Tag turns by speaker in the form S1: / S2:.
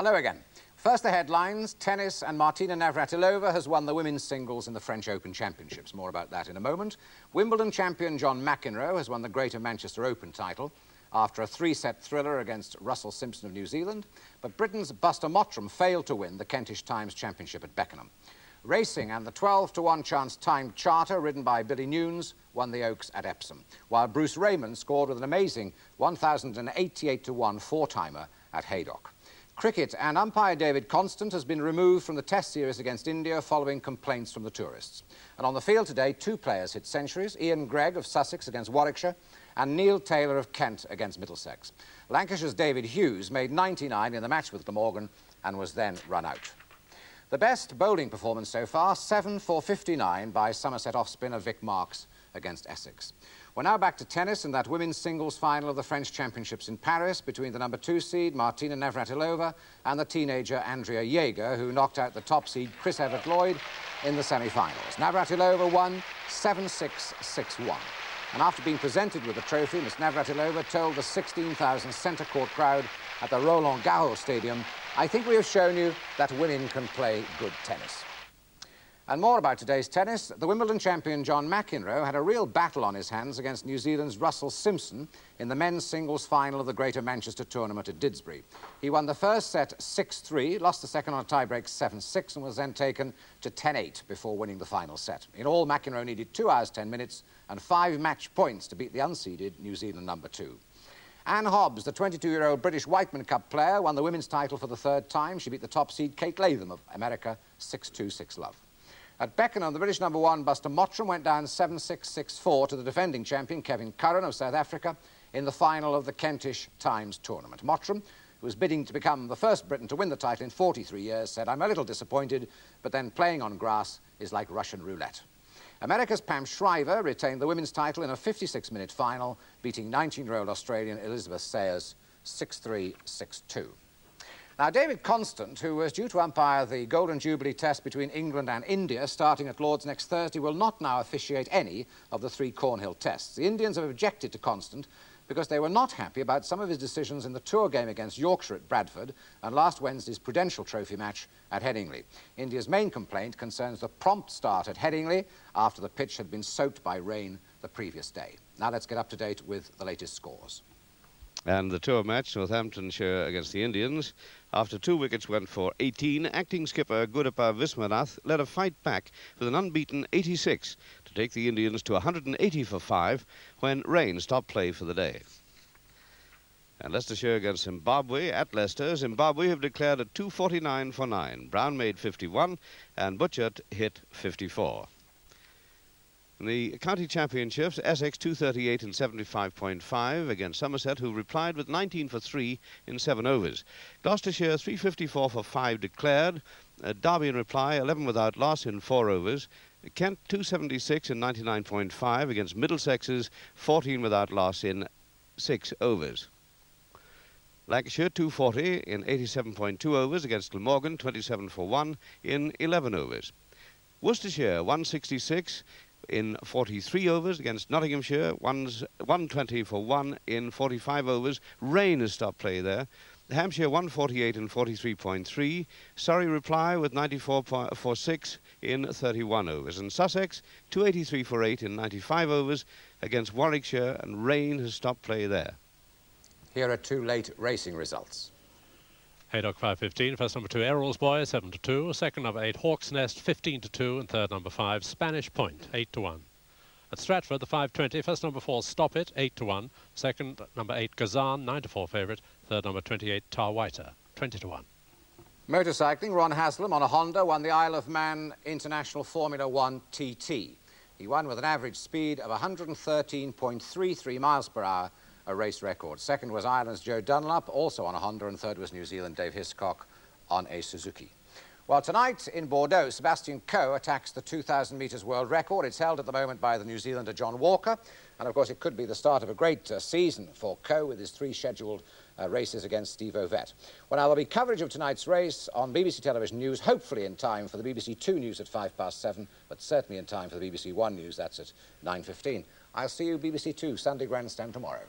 S1: Hello again. First, the headlines. Tennis, and Martina Navratilova has won the women's singles in the French Open Championships. More about that in a moment. Wimbledon champion John McEnroe has won the Greater Manchester Open title after a three-set thriller against Russell Simpson of New Zealand. But Britain's Buster Mottram failed to win the Kentish Times Championship at Beckenham. Racing, and the 12-to-1 chance timed charter ridden by Billy Newnes won the Oaks at Epsom, while Bruce Raymond scored with an amazing 1,088-to-1 four-timer at Haydock. Cricket, and umpire David Constant has been removed from the Test series against India following complaints from the tourists. And on the field today, two players hit centuries: Ian Gregg of Sussex against Warwickshire and Neil Taylor of Kent against Middlesex. Lancashire's David Hughes made 99 in the match with Glamorgan and was then run out. The best bowling performance so far, 7 for 59 by Somerset off-spinner Vic Marks against Essex. We're now back to tennis and that women's singles final of the French Championships in Paris between the number 2 seed Martina Navratilova and the teenager Andrea Jaeger, who knocked out the top seed Chris Evert-Lloyd in the semi-finals. Navratilova won 7-6, 6-1. And after being presented with the trophy, Miss Navratilova told the 16,000 centre court crowd at the Roland Garros Stadium, "I think we have shown you that women can play good tennis." And more about today's tennis. The Wimbledon champion John McEnroe had a real battle on his hands against New Zealand's Russell Simpson in the men's singles final of the Greater Manchester tournament at Didsbury. He won the first set 6-3, lost the second on a tiebreak 7-6, and was then taken to 10-8 before winning the final set. In all, McEnroe needed 2 hours, 10 minutes and 5 match points to beat the unseeded New Zealand number 2. Anne Hobbs, the 22-year-old British Whiteman Cup player, won the women's title for the third time. She beat the top seed Kate Latham of America 6-2, 6-love. At Beckenham, the British number 1, Buster Mottram, went down 7-6, 6-4 to the defending champion, Kevin Curran of South Africa, in the final of the Kentish Times tournament. Mottram, who was bidding to become the first Briton to win the title in 43 years, said, "I'm a little disappointed, but then playing on grass is like Russian roulette." America's Pam Shriver retained the women's title in a 56-minute final, beating 19-year-old Australian Elizabeth Sayers 6-3, 6-2. Now, David Constant, who was due to umpire the Golden Jubilee Test between England and India starting at Lord's next Thursday, will not now officiate any of the 3 Cornhill Tests. The Indians have objected to Constant because they were not happy about some of his decisions in the tour game against Yorkshire at Bradford and last Wednesday's Prudential Trophy match at Headingley. India's main complaint concerns the prompt start at Headingley after the pitch had been soaked by rain the previous day. Now let's get up to date with the latest scores.
S2: And the tour match, Northamptonshire against the Indians. After 2 wickets went for 18, acting skipper Guruppa Viswanath led a fight back with an unbeaten 86 to take the Indians to 180 for 5 when rain stopped play for the day. And Leicestershire against Zimbabwe at Leicester. Zimbabwe have declared a 249 for 9. Brown made 51 and Butchert hit 54. In the county championships, Essex 238 and 75.5 against Somerset, who replied with 19 for 3 in 7 overs. Gloucestershire 354 for 5 declared. Derby in reply 11 without loss in 4 overs. Kent 276 and 99.5 against Middlesex's 14 without loss in 6 overs. Lancashire 240 in 87.2 overs against Glamorgan 27 for 1 in 11 overs. Worcestershire 166 in 43 overs against Nottinghamshire, 120 for 1 in 45 overs. Rain has stopped play there. Hampshire 148 in 43.3. Surrey reply with 94 for 6 in 31 overs. And Sussex 283 for 8 in 95 overs against Warwickshire, and rain has stopped play there.
S1: Here are 2 late racing results.
S3: Haydock 5-15, first number 2 Errol's Boy 7-2, second number 8 Hawk's Nest 15-2, and third number 5 Spanish Point 8-1. At Stratford the 5-20, first number 4 Stop It 8-1, second number 8 Gazan 9-4 favourite, third number 28 Tarwaiter 20-1.
S1: Motorcycling, Ron Haslam on a Honda won the Isle of Man International Formula 1 TT. He won with an average speed of 113.33 miles per hour, a race record. Second was Ireland's Joe Dunlop, also on a Honda, and third was New Zealand Dave Hiscock on a Suzuki. Well, tonight in Bordeaux, Sebastian Coe attacks the 2,000 metres world record. It's held at the moment by the New Zealander John Walker, and of course it could be the start of a great season for Coe with his 3 scheduled races against Steve Ovett. Well, now there'll be coverage of tonight's race on BBC Television News, hopefully in time for the BBC2 News at 7:05, but certainly in time for the BBC1 News, that's at 9:15. I'll see you BBC2 Sunday Grandstand tomorrow.